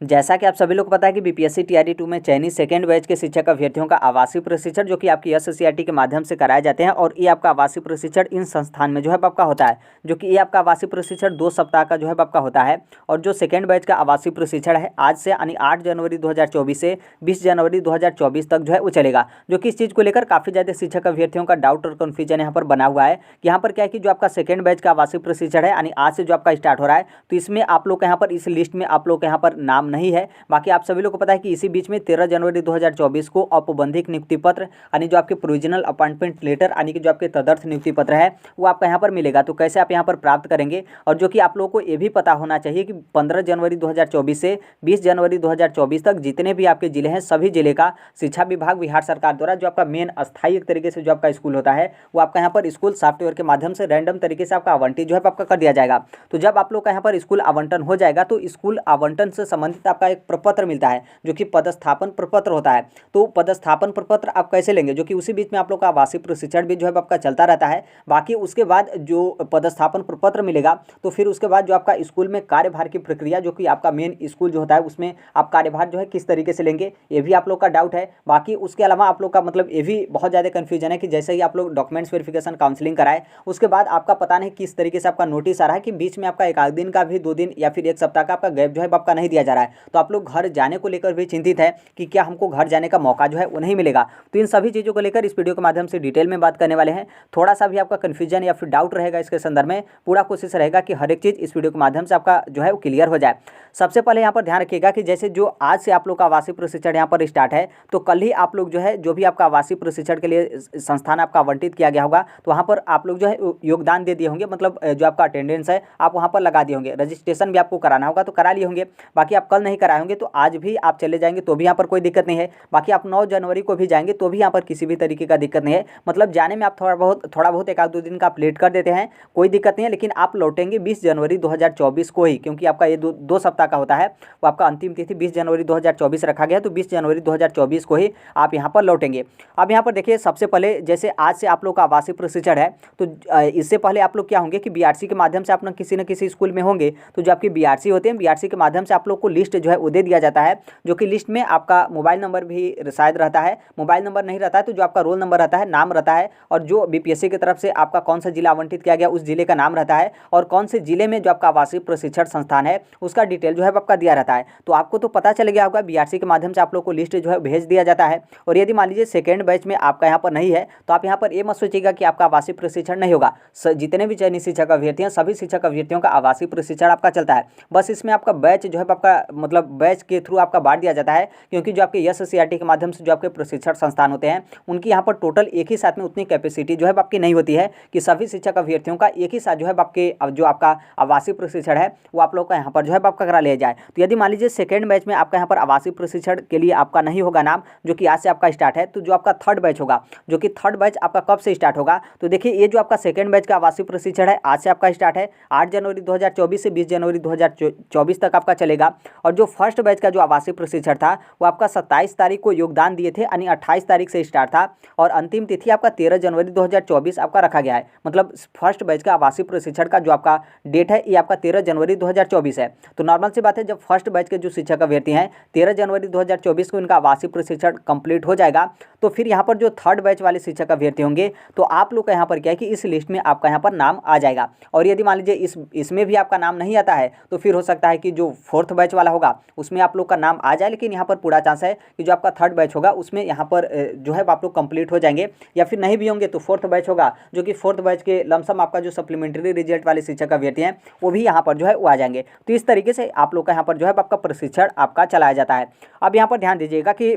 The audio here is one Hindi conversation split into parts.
जैसा कि आप सभी लोग को पता है कि बीपीएससी टीआरई 2 में चयनित सेकेंड बैच के शिक्षक अभ्यर्थियों का आवासीय प्रशिक्षण जो कि आपकी एससीईआरटी के माध्यम से कराए जाते हैं और ये आपका आवासीय प्रशिक्षण इन संस्थान में जो है आपका होता है, जो कि ये आपका आवासीय प्रशिक्षण 2 सप्ताह का जो है आपका होता है। और जो सेकेंड बैच का आवासीय प्रशिक्षण है आज से यानी 8 जनवरी 2024 से 20 जनवरी 2024 तक जो है वो चलेगा, जो कि इस चीज़ को लेकर काफ़ी ज़्यादा शिक्षक अभ्यर्थियों का डाउट और कन्फ्यूजन यहाँ पर बना हुआ है कि यहाँ पर क्या है कि जो आपका सेकेंड बैच का आवासीय प्रशिक्षण है यानी आज से जो आपका स्टार्ट हो रहा है, तो इसमें आप लोग यहाँ पर इस लिस्ट में आप लोग यहाँ पर नाम नहीं है। बाकी आप सभी लोग को पता है कि इसी बीच में 13 जनवरी 2024 को औपबंधिक नियुक्ति पत्र यानी जो आपके प्रोविजनल अपॉइंटमेंट लेटर यानी कि जो आपके तदर्थ नियुक्ति पत्र है वो आपका यहाँ पर मिलेगा। तो कैसे आप यहाँ पर प्राप्त करेंगे, और जो कि आप लोगों को ये भी पता होना चाहिए कि 15 जनवरी 2024 से 20 जनवरी 2024 तक जितने भी आपके जिले हैं सभी जिले का शिक्षा विभाग बिहार सरकार द्वारा जो आपका मेन अस्थायी तरीके से जो आपका स्कूल होता है वो आपका यहाँ पर स्कूल सॉफ्टवेयर के माध्यम से रैंडम तरीके से आपका आवंटित जो है आपका कर दिया जाएगा। तो जब आप लोग का यहाँ पर स्कूल आवंटन हो जाएगा तो स्कूल आवंटन से संबंधित आपका एक प्रपत्र मिलता है जो कि पदस्थापन प्रपत्र होता है। तो पदस्थापन प्रपत्र आप कैसे लेंगे, जो कि उसी बीच में आप लोग का आवासीय प्रशिक्षण भी जो है आपका चलता रहता है। बाकी उसके बाद जो पदस्थापन प्रपत्र मिलेगा तो फिर उसके बाद जो आपका स्कूल में कार्यभार की प्रक्रिया, जो कि आपका मेन स्कूल जो होता है उसमें आप कार्यभार जो है किस तरीके से लेंगे ये भी आप लोग का डाउट है। बाकी उसके अलावा आप लोग का मतलब ये भी बहुत ज़्यादा कन्फ्यूजन है कि जैसे ही आप लोग डॉक्यूमेंट्स वेरिफिकेशन काउंसलिंग कराए उसके बाद आपका पता नहीं किस तरीके से आपका नोटिस आ रहा है कि बीच में आपका एक आध दिन का भी 2 दिन या फिर 1 सप्ताह का आपका गैप जो है आपका नहीं दिया जा रहा है। तो आप लोग घर जाने को लेकर भी चिंतित है कि क्या हमको घर जाने का मौका जो है वो नहीं मिलेगा। तो इन सभी चीज़ों को लेकर इस वीडियो के माध्यम से डिटेल में बात करने वाले हैं। थोड़ा सा भी आपका कन्फ्यूजन या फिर डाउट रहेगा इसके संदर्भ में, पूरा कोशिश रहेगा कि हर एक चीज़ इस वीडियो के माध्यम से आपका जो है वो क्लियर हो जाए। सबसे पहले यहाँ पर ध्यान रखिएगा कि जैसे जो आज से आप लोग का आवासीय प्रशिक्षण यहाँ पर स्टार्ट है तो कल ही आप लोग जो है जो भी आपका आवासीय प्रशिक्षण के लिए संस्थान आपका आवंटित किया गया होगा तो वहाँ पर आप लोग जो है योगदान दे दिए होंगे, मतलब जो आपका अटेंडेंस है आप वहाँ पर लगा दिए होंगे। रजिस्ट्रेशन भी आपको कराना होगा तो करा लिए होंगे। बाकी आप कल नहीं कराए होंगे तो आज भी आप चले जाएंगे तो भी यहाँ पर कोई दिक्कत नहीं है। बाकी आप 9 जनवरी को भी जाएंगे तो भी यहाँ पर किसी भी तरीके का दिक्कत नहीं है। मतलब जाने में आप थोड़ा बहुत 1-2 दिन का आप लेट कर देते हैं कोई दिक्कत नहीं है, लेकिन आप लौटेंगे 20 जनवरी 2024 को ही, क्योंकि आपका ये 2 सप्ताह का होता है। वो आपका अंतिम तिथि 20 जनवरी 2024 रखा गया, तो 20 जनवरी 2024 को ही आप यहाँ पर लौटेंगे। अब यहाँ पर देखिए सबसे पहले जैसे आज से आप लोग का आवासीय प्रशिक्षण है तो इससे पहले आप लोग क्या होंगे कि बीआरसी के माध्यम से आप ना किसी स्कूल में होंगे तो जो आपकी बीआरसी होते हैं बीआरसी के माध्यम से आप लोग को लिस्ट जो है वो दे दिया जाता है, जो कि लिस्ट में आपका मोबाइल नंबर भी शायद रहता है। मोबाइल नंबर नहीं रहता है तो जो आपका रोल नंबर रहता है, नाम रहता है, और जो बीपीएससी की तरफ से आपका कौन सा जिला आवंटित किया गया उस जिले का नाम रहता है, और कौन से जिले में जो आपका आवासीय प्रशिक्षण संस्थान है उसका डिटेल जो है आपका दिया रहता है। तो आपको तो पता चल गया होगा बीआरसी के माध्यम से आप लोग को लिस्ट जो है भेज दिया जाता है। और यदि मान लीजिए सेकेंड बैच में आपका यहाँ पर नहीं है तो आप यहाँ पर ये मत सोचिएगा कि आपका आवासीय प्रशिक्षण नहीं होगा। जितने भी चयनित शिक्षक अभ्यर्थी हैं सभी शिक्षक अभ्यर्थियों का आवासीय प्रशिक्षण आपका चलता है। बस इसमें आपका बैच जो है आपका मतलब बैच के थ्रू आपका बांट दिया जाता है, क्योंकि जो आपके एससीईआरटी के माध्यम से जो आपके प्रशिक्षण संस्थान होते हैं उनकी यहाँ पर टोटल एक ही साथ में उतनी कैपेसिटी जो है आपकी नहीं होती है कि सभी शिक्षक अभ्यर्थियों का एक ही साथ जो है आपके जो आपका आवासीय प्रशिक्षण है वो आप लोग का यहाँ पर जो है आपका करा लिया जाए। तो यदि मान लीजिए सेकेंड बैच में आपका यहाँ पर आवासीय प्रशिक्षण के लिए आपका नहीं होगा नाम, जो कि आज से आपका स्टार्ट है, तो जो आपका थर्ड बैच होगा, जो कि थर्ड बैच आपका कब से स्टार्ट होगा, तो देखिए ये जो आपका सेकेंड बैच का आवासीय प्रशिक्षण है आज से आपका स्टार्ट है 8 जनवरी 2024 से 20 जनवरी 2024 तक आपका चलेगा। और जो फर्स्ट बैच का जो आवासीय प्रशिक्षण था वो आपका 27 तारीख को योगदान दिए थे, यानी 28 तारीख से स्टार्ट था, और अंतिम तिथि आपका 13 जनवरी 2024 आपका रखा गया है। मतलब फर्स्ट बैच का आवासीय प्रशिक्षण का जो आपका डेट है ये आपका 13 जनवरी 2024 है। तो नॉर्मल सी बात है जब फर्स्ट बैच के जो शिक्षक अभ्यर्थी हैं 13 जनवरी 2024 को इनका आवासीय प्रशिक्षण कंप्लीट हो जाएगा, तो फिर यहाँ पर जो थर्ड बैच वाले शिक्षक अभ्यर्थी होंगे तो आप लोग का यहाँ पर क्या है कि इस लिस्ट में आपका यहाँ पर नाम आ जाएगा। और यदि मान लीजिए इसमें भी आपका नाम नहीं आता है तो फिर हो सकता है कि जो फोर्थ बैच वाला होगा उसमें आप लोग का नाम आ जाए, लेकिन यहाँ पर पूरा चांस है कि जो आपका थर्ड बैच होगा उसमें यहाँ पर जो है आप लोग कंप्लीट हो जाएंगे, या फिर नहीं भी होंगे तो फोर्थ बैच होगा, जो कि फोर्थ बैच के लमसम आपका जो सप्लीमेंट्री रिजल्ट वाले शिक्षक अभ्यर्थी हैं वो भी यहाँ पर जो है वो आ जाएंगे। तो इस तरीके से आप लोग का यहाँ पर जो है आपका प्रशिक्षण आपका चलाया जाता है। अब यहाँ पर ध्यान दीजिएगा कि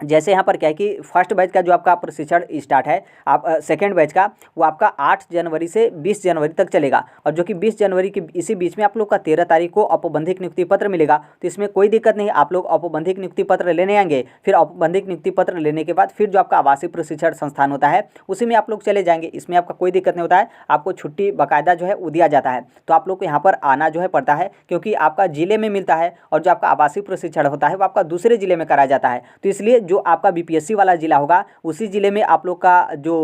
जैसे यहाँ पर क्या है कि फर्स्ट बैच का जो आपका प्रशिक्षण स्टार्ट है आप सेकेंड बैच का वो आपका 8 जनवरी से 20 जनवरी तक चलेगा, और जो कि 20 जनवरी की इसी बीच में आप लोग का 13 तारीख को औपबंधिक नियुक्ति पत्र मिलेगा। तो इसमें कोई दिक्कत नहीं, आप लोग औपबंधिक नियुक्ति पत्र लेने आएंगे, फिर औपबंधिक नियुक्ति पत्र लेने के बाद फिर जो आपका आवासीय प्रशिक्षण संस्थान होता है उसी में आप लोग चले जाएंगे। इसमें आपका कोई दिक्कत नहीं होता है, आपको छुट्टी बाकायदा जो है वो दिया जाता है। तो आप लोग को यहाँ पर आना जो है पड़ता है, क्योंकि आपका जिले में मिलता है और जो आपका आवासीय प्रशिक्षण होता है वो आपका दूसरे जिले में कराया जाता है। तो इसलिए जो आपका बीपीएससी वाला जिला होगा उसी जिले में आप लोग का जो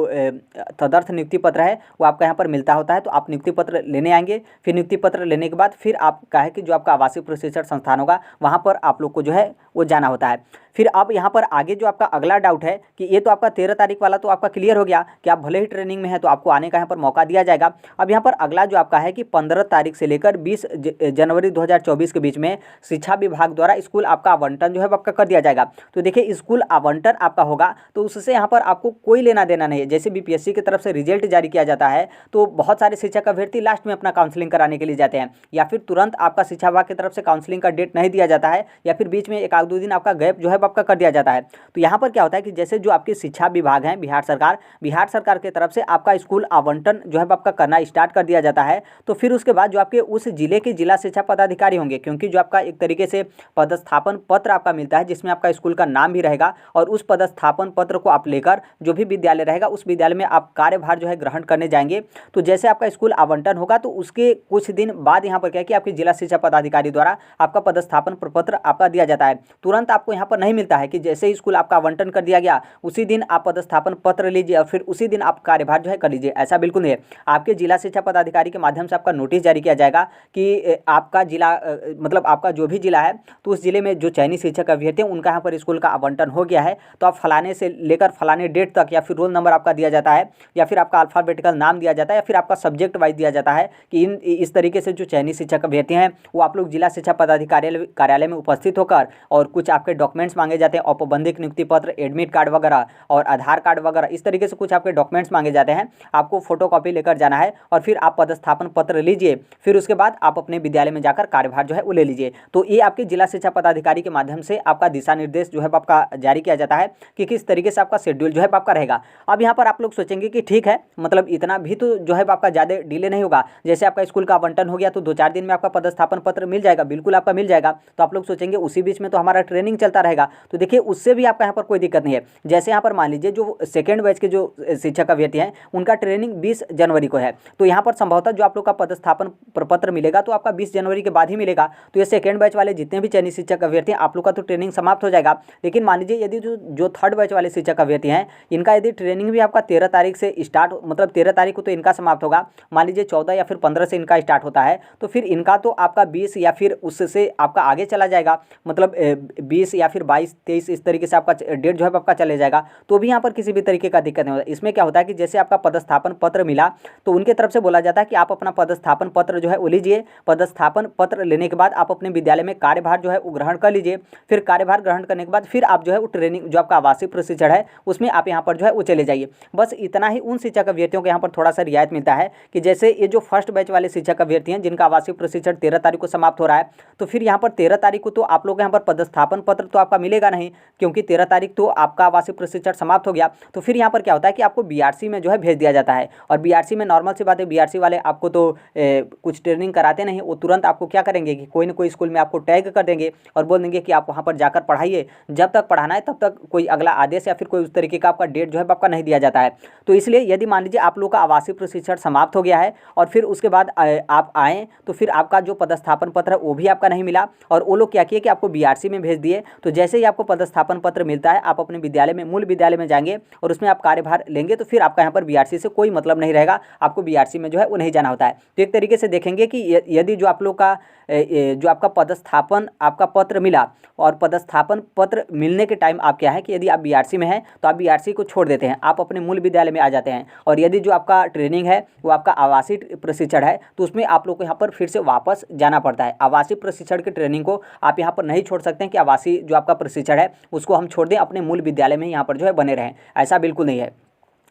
तदर्थ नियुक्ति पत्र है वो आपका यहाँ पर मिलता होता है। तो आप नियुक्ति पत्र लेने आएंगे, फिर नियुक्ति पत्र लेने के बाद फिर आपका है कि जो आपका आवासीय प्रशिक्षण संस्थान होगा वहाँ पर आप लोग को जो है वो जाना होता है। फिर अब यहाँ पर आगे जो आपका अगला डाउट है कि ये तो आपका 13 तारीख वाला तो आपका क्लियर हो गया कि आप भले ही ट्रेनिंग में है तो आपको आने का यहाँ पर मौका दिया जाएगा। अब यहाँ पर अगला जो आपका है कि 15 तारीख से लेकर 20 जनवरी 2024 के बीच में शिक्षा विभाग द्वारा स्कूल आपका आवंटन जो है आपका कर दिया जाएगा। तो देखिए स्कूल आवंटन आपका होगा तो उससे यहाँ पर आपको कोई लेना देना नहीं है। जैसे बीपीएससी की तरफ से रिजल्ट जारी किया जाता है तो बहुत सारे शिक्षक अभ्यर्थी लास्ट में अपना काउंसलिंग कराने के लिए जाते हैं, या फिर तुरंत आपका शिक्षा विभाग की तरफ से काउंसलिंग का डेट नहीं दिया जाता है, या फिर बीच में एक आध दो दिन आपका गैप जो है आपका कर दिया जाता है। तो यहाँ पर क्या होता है कि जैसे जो आपके शिक्षा विभाग हैं बिहार सरकार की तरफ से आपका स्कूल आवंटन जो है आपका करना स्टार्ट कर दिया जाता है। तो फिर उसके बाद जो आपके उस जिले के जिला शिक्षा पदाधिकारी होंगे, क्योंकि जो आपका एक तरीके से पदस्थापन पत्र आपका मिलता है जिसमें आपका स्कूल का नाम भी रहेगा, और उस पदस्थापन पत्र को आप लेकर जो भी विद्यालय रहेगा उस विद्यालय में आप कार्यभार जो है ग्रहण करने जाएंगे। तो जैसे आपका स्कूल आवंटन होगा तो उसके कुछ दिन बाद यहाँ पर क्या है कि आपके जिला शिक्षा पदाधिकारी द्वारा आपका पदस्थापन प्रपत्र आपका दिया जाता है। तुरंत आपको यहाँ पर नहीं मिलता है कि जैसे ही स्कूल आपका आवंटन कर दिया गया उसी दिन आप पदस्थापन पत्र लीजिए और फिर उसी दिन आप कार्यभार जो है कर लीजिए, ऐसा बिल्कुल नहीं है। आपके जिला शिक्षा पदाधिकारी के माध्यम से आपका नोटिस जारी किया जाएगा कि आपका जिला मतलब आपका जो भी जिला है तो उस जिले में जो चयनित शिक्षक अभ्यर्थी हैं उनका यहाँ पर स्कूल का आवंटन हो गया है, तो आप फलाने से लेकर फलाने डेट तक या फिर रोल नंबर आपका दिया जाता है, या फिर आपका अल्फाबेटिकल नाम दिया जाता है, या फिर आपका सब्जेक्ट वाइज दिया जाता है कि इस तरीके से जो चयनित शिक्षक अभ्यर्थी हैं वो आप लोग जिला शिक्षा पदाधिकारी कार्यालय में उपस्थित होकर, और कुछ आपके डॉक्यूमेंट्स मांगे जाते हैं, औपबंधिक नियुक्ति पत्र, एडमिट कार्ड वगैरह और आधार कार्ड वगैरह, इस तरीके से कुछ आपके डॉक्यूमेंट्स मांगे जाते हैं। आपको फोटोकॉपी लेकर जाना है और फिर आप पदस्थापन पत्र लीजिए, फिर उसके बाद आप अपने विद्यालय में जाकर कार्यभार जो है वो ले लीजिए। तो ये आपके जिला शिक्षा पदाधिकारी के माध्यम से आपका दिशा निर्देश जो है आपका जारी किया जाता है कि किस तरीके से आपका शेड्यूल जो है आपका रहेगा। अब यहाँ पर आप लोग सोचेंगे कि ठीक है, मतलब इतना भी तो जो है आपका ज़्यादा डिले नहीं होगा, जैसे आपका स्कूल का आवंटन हो गया तो 2-4 दिन में आपका पदस्थापन पत्र मिल जाएगा, बिल्कुल आपका मिल जाएगा। तो आप लोग सोचेंगे उसी बीच में तो हमारा ट्रेनिंग चलता रहेगा, तो देखिए उससे भी आपका यहाँ पर कोई दिक्कत नहीं है। जैसे यहाँ पर मान लीजिए जो सेकेंड बैच के जो शिक्षक अभ्यर्थी हैं उनका ट्रेनिंग 20 जनवरी को है, तो यहाँ पर संभवतः जो आप लोग का पदस्थापन प्रपत्र मिलेगा तो आपका 20 जनवरी के बाद ही मिलेगा। तो ये सेकेंड बैच वाले जितने भी चयनित शिक्षक अभ्यर्थी हैं आप लोग का तो ट्रेनिंग समाप्त हो जाएगा। लेकिन मान लीजिए यदि जो थर्ड बैच वाले शिक्षक अभ्यर्थी हैं इनका यदि ट्रेनिंग भी आपका 13 तारीख से स्टार्ट, मतलब 13 तारीख को तो इनका समाप्त होगा, मान लीजिए 14 या फिर 15 से इनका स्टार्ट होता है, तो फिर इनका तो आपका 20 या फिर उससे आपका आगे चला जाएगा, मतलब 20 या फिर 22-23 इस तरीके से आपका डेट जो है आपका चले जाएगा। तो भी यहाँ पर किसी भी तरीके का दिक्कत नहीं होता। इसमें क्या होता है कि जैसे आपका पदस्थापन पत्र मिला तो उनके तरफ से बोला जाता है कि आप अपना पदस्थापन पत्र जो है वो लीजिए, पदस्थापन पत्र लेने के बाद आप अपने विद्यालय में कार्यभार जो है वो ग्रहण कर लीजिए, फिर कार्यभार ग्रहण करने के बाद फिर आप जो है वो ट्रेनिंग जो आपका आवासीय प्रशिक्षण है उसमें आप यहाँ पर जो है वो चले जाइए। बस इतना ही उन शिक्षक अभ्यर्थियों को यहाँ पर थोड़ा सा रियायत मिलता है कि जैसे ये जो फर्स्ट बैच वाले शिक्षक अभ्यर्थी हैं जिनका आवासीय प्रशिक्षण 13 तारीख को समाप्त हो रहा है, तो फिर यहाँ पर 13 तारीख को तो आप लोग यहाँ पर पदस्थापन पत्र तो आपका मिलेगा नहीं, क्योंकि 13 तारीख तो आपका आवासीय प्रशिक्षण समाप्त हो गया। तो फिर यहाँ पर क्या होता है कि आपको बीआरसी में जो है भेज दिया जाता है, और बीआरसी में नॉर्मल सी बात है, बीआरसी वाले आपको तो कुछ ट्रेनिंग कराते नहीं, वो तुरंत आपको क्या करेंगे कि कोई ना कोई स्कूल में आपको टैग कर देंगे और बोल देंगे कि आप वहाँ पर जाकर पढ़ाइए, जब तक पढ़ाना है तब तक कोई अगला आदेश या फिर कोई उस तरीके का आपका डेट जो है आपका नहीं दिया जाता है। तो इसलिए यदि मान लीजिए आप लोग का आवासीय प्रशिक्षण समाप्त हो गया है और फिर उसके बाद आप आएँ तो फिर आपका जो पदस्थापन पत्र है वो भी आपका नहीं मिला, और वो लोग क्या किए कि आपको बीआरसी में भेज दिए। तो जैसे ही आपको पदस्थापन पत्र मिलता है आप अपने विद्यालय में मूल विद्यालय में जाएंगे और उसमें आप कार्यभार लेंगे, तो फिर आपका यहाँ पर बीआरसी से कोई मतलब नहीं रहेगा, आपको बीआरसी में जो है वो नहीं जाना होता है। तो एक तरीके से देखेंगे कि यदि जो आप लोग का जो आपका पदस्थापन आपका पत्र मिला और पदस्थापन पत्र मिलने के टाइम आप क्या है कि यदि आप बीआरसी में हैं तो आप बीआरसी को छोड़ देते हैं, आप अपने मूल विद्यालय में आ जाते हैं, और यदि जो आपका ट्रेनिंग है वो आपका आवासीय प्रशिक्षण है तो उसमें आप लोग को यहाँ पर फिर से वापस जाना पड़ता है। आवासीय प्रशिक्षण की ट्रेनिंग को आप यहाँ पर नहीं छोड़ सकते हैं कि आवासीय जो आपका प्रशिक्षण है उसको हम छोड़ दें, अपने मूल विद्यालय में यहाँ पर जो है बने रहें, ऐसा बिल्कुल नहीं है।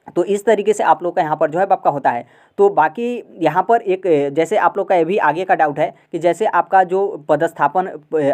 तो इस तरीके से आप लोग का यहाँ पर जो है आपका होता है। तो बाकी यहाँ पर एक जैसे आप लोग का ये भी आगे का डाउट है कि जैसे आपका जो पदस्थापन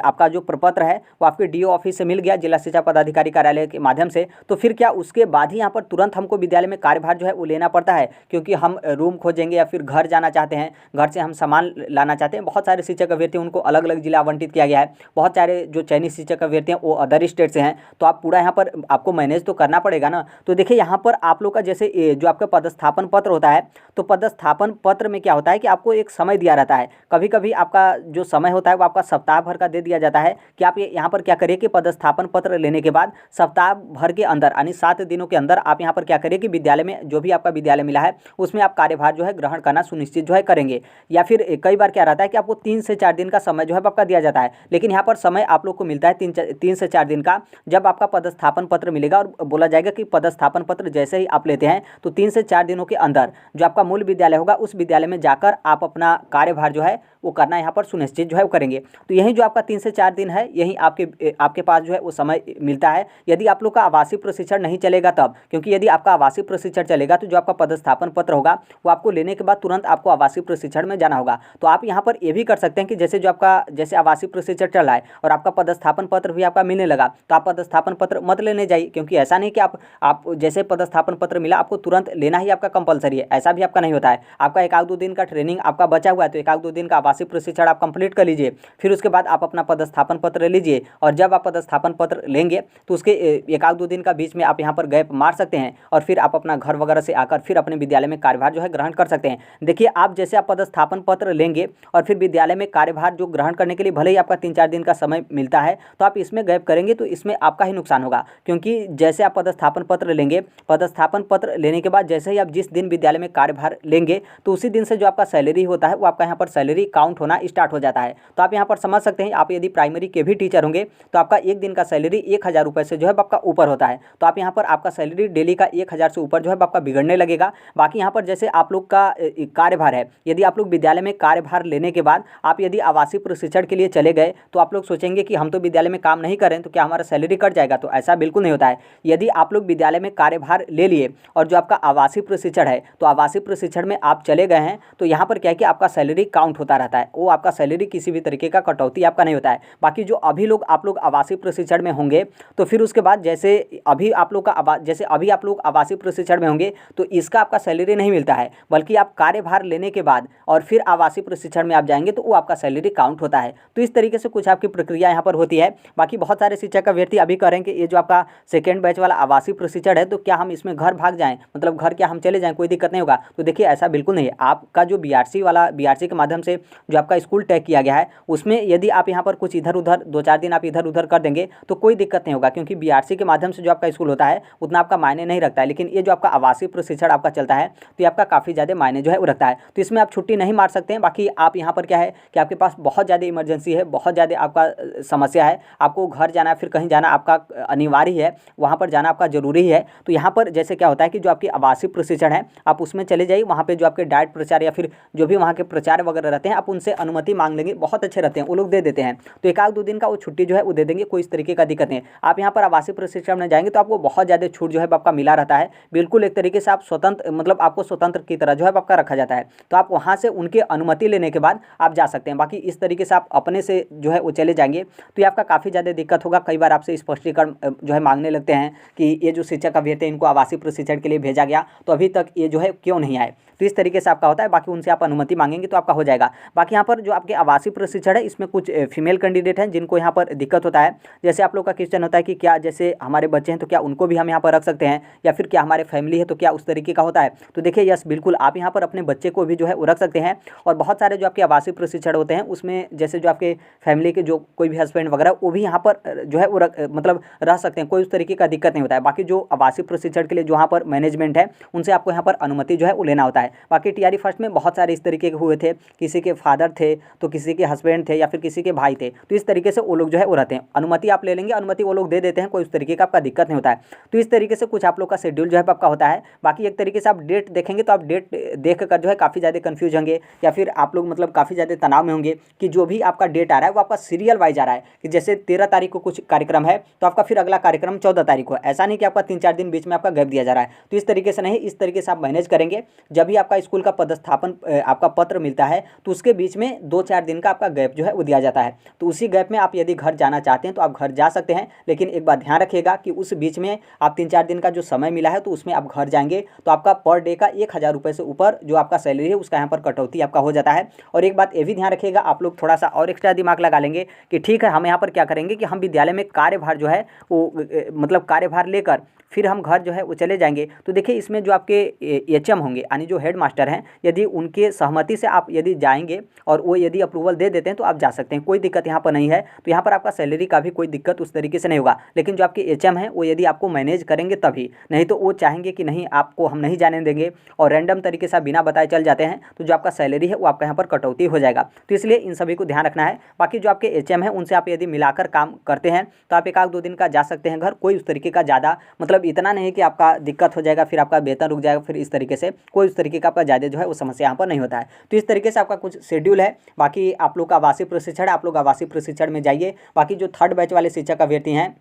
आपका जो प्रपत्र है वो आपके डीओ ऑफिस से मिल गया, जिला शिक्षा पदाधिकारी कार्यालय के माध्यम से, तो फिर क्या उसके बाद ही यहाँ पर तुरंत हमको विद्यालय में कार्यभार जो है वो लेना पड़ता है, क्योंकि हम रूम खोजेंगे या फिर घर जाना चाहते हैं, घर से हम सामान लाना चाहते हैं। बहुत सारे शिक्षक अभ्यर्थी उनको अलग अलग जिला आवंटित किया गया है, बहुत सारे जो चयनित शिक्षक अभ्यर्थी हैं वो अदर स्टेट से हैं, तो आप पूरा यहाँ पर आपको मैनेज तो करना पड़ेगा ना। तो देखिए यहाँ पर आप लोग का जैसे जो आपका पदस्थापन पत्र होता है तो पदस्थापन पत्र में क्या होता है कि आपको एक समय दिया रहता है। कभी कभी आपका जो समय होता है वो आपका सप्ताह भर का दे दिया जाता है कि आप ये यहाँ पर क्या करिए कि पदस्थापन पत्र लेने के बाद सप्ताह भर के अंदर यानी 7 दिनों के अंदर आप यहाँ पर क्या करिए कि विद्यालय में जो भी आपका विद्यालय मिला है उसमें आप कार्यभार जो है ग्रहण करना सुनिश्चित जो है करेंगे। या फिर कई बार क्या रहता है कि आपको 3 से 4 दिन का समय जो है आपका दिया जाता है, लेकिन यहाँ पर समय आप लोग को मिलता है 3 से 4 दिन का। जब आपका पदस्थापन पत्र मिलेगा और बोला जाएगा कि पदस्थापन पत्र जैसे ही आप लेते हैं तो 3 से 4 दिनों के अंदर जो आपका मूल विद्यालय होगा उस विद्यालय में जाकर आप अपना कार्यभार जो है वो करना यहाँ पर सुनिश्चित जो है वो करेंगे। तो यही जो आपका 3 से 4 दिन है यही आपके पास जो है वो समय मिलता है। यदि आप लोग का आवासीय प्रशिक्षण नहीं चलेगा तब, क्योंकि यदि आपका आवासीय प्रशिक्षण चलेगा तो जो आपका पदस्थापन पत्र होगा वो आपको लेने के बाद तुरंत आपको आवासीय प्रशिक्षण में जाना होगा। तो आप यहाँ पर ये भी कर सकते हैं कि जैसे जो आपका जैसे आवासीय प्रशिक्षण चल रहा है और आपका पदस्थापन पत्र भी आपका मिलने लगा तो आप पदस्थापन पत्र मत लेने जाइए, क्योंकि ऐसा नहीं कि आप जैसे पदस्थापन पत्र मिला आपको तुरंत लेना ही आपका कंपलसरी है, ऐसा भी आपका नहीं होता है। आपका 1-2 दिन का ट्रेनिंग आपका बचा हुआ है तो 1-2 दिन का आवासीय प्रशिक्षण आप कंप्लीट कर लीजिए, फिर उसके बाद आप अपना पदस्थापन पत्र लीजिए। और जब आप पदस्थापन पत्र लेंगे तो उसके 1-2 दिन का बीच में आप यहाँ पर गैप मार सकते हैं और फिर आप अपना घर वगैरह से आकर फिर अपने विद्यालय में कार्यभार जो है ग्रहण कर सकते हैं। देखिए आप जैसे आप पदस्थापन पत्र लेंगे और फिर विद्यालय में कार्यभार जो ग्रहण करने के लिए भले ही आपका 3-4 दिन का समय मिलता है तो आप इसमें गैप करेंगे तो इसमें आपका ही नुकसान होगा, क्योंकि जैसे आप पदस्थापन पत्र लेंगे, पदस्थापन पत्र लेने के बाद जैसे ही आप जिस दिन विद्यालय में कार्यभार लेंगे तो उसी दिन से जो आपका सैलरी होता है वो आपका यहाँ पर सैलरी काउंट होना स्टार्ट हो जाता है। तो आप यहाँ पर समझ सकते हैं, आप यदि प्राइमरी के भी टीचर होंगे तो आपका एक दिन का सैलरी 1000 रुपये से जो है आपका ऊपर होता है। तो आप यहाँ पर आपका सैलरी डेली का 1000 से ऊपर जो है आपका बिगड़ने लगेगा। बाकी यहाँ पर जैसे आप लोग का कार्यभार है, यदि आप लोग विद्यालय में कार्यभार लेने के बाद आप यदि आवासीय प्रशिक्षण के लिए चले गए तो आप लोग सोचेंगे कि हम तो विद्यालय में काम नहीं करें तो क्या हमारा सैलरी कट जाएगा, तो ऐसा बिल्कुल नहीं होता है। यदि आप लोग विद्यालय में कार्यभार ले लिए और जो आपका आवासीय प्रशिक्षण है तो आवासीय प्रशिक्षण में आप चले गए हैं तो यहाँ पर क्या है कि आपका सैलरी काउंट होता रहता है, वो आपका सैलरी किसी भी तरीके का कटौती आपका नहीं होता है। बाकी जो अभी लोग आप लोग आवासीय प्रशिक्षण में होंगे तो फिर उसके बाद जैसे अभी आप लोग का जैसे अभी आप लोग आवासीय प्रशिक्षण में होंगे तो इसका आपका सैलरी नहीं मिलता है, बल्कि आप कार्यभार लेने के बाद और फिर आवासीय प्रशिक्षण में आप जाएंगे तो वो आपका सैलरी काउंट होता है। तो इस तरीके से कुछ आपकी प्रक्रिया यहाँ पर होती है। बाकी बहुत सारे शिक्षक अभ्यर्थी अभी कह रहे हैं कि ये जो आपका सेकेंड बैच वाला आवासीय प्रशिक्षण है तो क्या हम इसमें घर भाग जाएं, मतलब घर क्या हम चले जाएं, कोई दिक्कत नहीं होगा। तो देखिए ऐसा बिल्कुल नहीं है। आपका जो बीआरसी के माध्यम से जो आपका स्कूल तय किया गया है उसमें यदि आप यहाँ पर कुछ इधर उधर 2-4 दिन आप इधर उधर कर देंगे तो कोई दिक्कत नहीं होगा, क्योंकि बीआरसी के माध्यम से जो आपका स्कूल होता है उतना आपका मायने नहीं रखता है। लेकिन ये जो आपका आवासीय प्रशिक्षण आपका चलता है तो ये आपका काफ़ी ज़्यादा मायने जो है वो रखता है। तो इसमें आप छुट्टी नहीं मार सकते हैं। बाकी आप यहाँ पर क्या है कि आपके पास बहुत ज़्यादा इमरजेंसी है, बहुत ज़्यादा आपका समस्या है, आपको घर जाना है, फिर कहीं जाना आपका अनिवार्य है, वहाँ पर जाना आपका ज़रूरी है। तो यहाँ पर जैसे क्या होता है कि जो आपकी आवासीय प्रशिक्षण है आप उसमें चले जाइए, वहाँ पर जो आपके डाइट प्रचार या फिर जो भी वहाँ के प्रचार वगैरह रहते हैं आप उनसे अनुमति मांग लेंगे, बहुत अच्छे रहते हैं वो लोग, दे देते हैं। तो 1-2 दिन का वो छुट्टी जो है वो दे देंगे, कोई इस तरीके का दिक्कत नहीं। आप यहाँ पर आवासीय प्रशिक्षण में जाएंगे तो आपको बहुत ज़्यादा छूट जो है आपका मिला रहता है, बिल्कुल एक तरीके से आप स्वतंत्र, मतलब आपको स्वतंत्र की तरह जो है आपका रखा जाता है। तो आप वहाँ से उनके अनुमति लेने के बाद आप जा सकते हैं। बाकी इस तरीके से आप अपने से जो है वो चले जाएंगे तो ये आपका काफ़ी ज़्यादा दिक्कत होगा। कई बार आपसे स्पष्टीकरण जो है मांगने लगते हैं कि ये जो शिक्षक अभ्यर्थी इनको आवासीय प्रशिक्षण के लिए भेजा गया तो अभी तक ये जो है क्यों नहीं आए। तो इस तरीके से आपका होता है। बाकी उनसे आप अनुमति मांगेंगे तो आपका हो जाएगा। बाकी यहाँ पर जो आपके आवासीय प्रशिक्षण है इसमें कुछ फीमेल कैंडिडेट हैं जिनको यहाँ पर दिक्कत होता है। जैसे आप लोग का क्वेश्चन होता है कि क्या जैसे हमारे बच्चे हैं तो क्या उनको भी हम यहाँ पर रख सकते हैं, या फिर क्या हमारे फैमिली है तो क्या उस तरीके का होता है। तो देखिए यस बिल्कुल आप यहाँ पर अपने बच्चे को भी जो है वो रख सकते हैं। और बहुत सारे जो आपके आवासीय प्रशिक्षण होते हैं उसमें जैसे जो आपके फैमिली के जो कोई भी हस्बैंड वगैरह वो भी यहाँ पर जो है वो मतलब रह सकते हैं, कोई उस तरीके का दिक्कत नहीं होता है। बाकी जो आवासीय प्रशिक्षण के लिए जो यहाँ पर मैनेजमेंट है उनसे आपको यहाँ पर अनुमति जो है वो लेना होता है। बाकी टीआरई फर्स्ट में बहुत सारे इस तरीके के हुए थे, किसी के फादर थे तो किसी के हस्बैंड थे या फिर किसी के भाई थे, तो इस तरीके से वो लोग जो है वो रहते हैं। अनुमति आप ले लेंगे, अनुमति वो लोग दे देते हैं, कोई उस तरीके का आपका दिक्कत नहीं होता है। तो इस तरीके से कुछ आप लोग का शेड्यूल जो है आपका होता है। बाकी एक तरीके से आप डेट देखेंगे तो आप डेट देख कर जो है काफ़ी ज़्यादा कन्फ्यूज होंगे या फिर आप लोग मतलब काफ़ी ज़्यादा तनाव में होंगे कि जो भी आपका डेट आ रहा है वो आपका सीरियल वाइज आ रहा है कि जैसे 13 तारीख को कुछ कार्यक्रम है तो आपका फिर अगला कार्यक्रम 14 तारीख को, ऐसा नहीं कि आपका 3-4 दिन बीच में आपका गैप दिया जा रहा है। तो इस तरीके से नहीं, इस तरीके से आप मैनेज करेंगे। जब भी आपका स्कूल का पदस्थापन आपका पत्र मिलता है तो उसके बीच में 2-4 दिन का आपका गैप जो है वो दिया जाता है। तो उसी गैप में आप यदि घर जाना चाहते हैं तो आप घर जा सकते हैं, लेकिन एक बात ध्यान रखिएगा कि उस बीच में आप 3-4 दिन का जो समय मिला है तो उसमें आप घर जाएंगे तो आपका पर डे का 1000 रुपये से ऊपर जो आपका सैलरी है उसका यहाँ पर कटौती आपका हो जाता है। और एक बात ये भी ध्यान रखिएगा, आप लोग थोड़ा सा और एक्स्ट्रा दिमाग लगा लेंगे कि ठीक है हम यहाँ पर क्या करेंगे कि हम विद्यालय में कार्यभार जो है वो मतलब कार्यभार लेकर फिर हम घर जो है वो चले जाएंगे, तो देखिए इसमें जो आपके एचएम होंगे यानी जो हेड मास्टर हैं, यदि उनके सहमति से आप यदि जाएंगे और वो यदि अप्रूवल दे देते हैं तो आप जा सकते हैं, कोई दिक्कत यहाँ पर नहीं है। तो यहाँ पर आपका सैलरी का भी कोई दिक्कत उस तरीके से नहीं होगा। लेकिन जो आपके एचएम हैं वो यदि आपको मैनेज करेंगे तभी, नहीं तो वो चाहेंगे कि नहीं आपको हम नहीं जाने देंगे और रैंडम तरीके से बिना बताए चल जाते हैं, तो जो आपका सैलरी है वो आपका यहाँ पर कटौती हो जाएगा। तो इसलिए इन सभी को ध्यान रखना है। बाकी जो आपके एचएम है उनसे आप यदि मिलाकर काम करते हैं तो आप 1-2 दिन का जा सकते हैं घर, कोई उस तरीके का ज़्यादा मतलब इतना नहीं कि आपका दिक्कत हो जाएगा, फिर आपका वेतन रुक जाएगा, फिर इस तरीके से कोई उस तरीके का आपका ज़्यादा जो है वो समस्या यहाँ पर नहीं होता है। तो इस तरीके से आपका कुछ शेड्यूल है। बाकी आप लोग का आवासीय प्रशिक्षण है, आप लोग आवासीय प्रशिक्षण में जाइए। बाकी जो थर्ड बैच वाले शिक्षक अभ्यर्थी हैं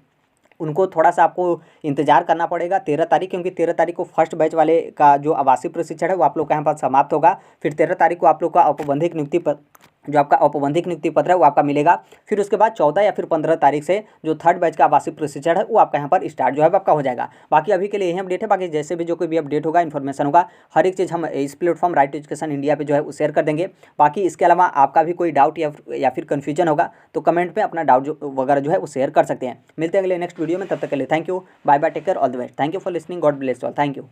उनको थोड़ा सा आपको इंतजार करना पड़ेगा 13 तारीख, क्योंकि 13 तारीख को फर्स्ट बैच वाले का जो आवासीय प्रशिक्षण है वो आप लोग के यहाँ पर समाप्त होगा। फिर 13 तारीख को आप लोग का औपबंधिक नियुक्ति पत्र, जो आपका औपबंधिक नियुक्ति पत्र है वो आपका मिलेगा। फिर उसके बाद 14 या फिर 15 तारीख से जो थर्ड बैच का आवासीय प्रशिक्षण है वो आपका यहाँ पर स्टार्ट जो है आपका हो जाएगा। बाकी अभी के लिए यही अपडेट है। बाकी जैसे भी जो कोई भी अपडेट होगा, इन्फॉर्मेशन होगा, हर एक चीज़ हम इस platform right to education India पे जो है वो शेयर कर देंगे। बाकी इसके अलावा आपका भी कोई डाउट या फिर कन्फ्यूजन होगा तो कमेंट में अपना डाउट वगैरह जो है वो शेयर कर सकते हैं। मिलते हैं अगले नेक्स्ट वीडियो में, तब तक के लिए thank you, bye bye, take care, all the best, thank you for listening, God bless all, thank you.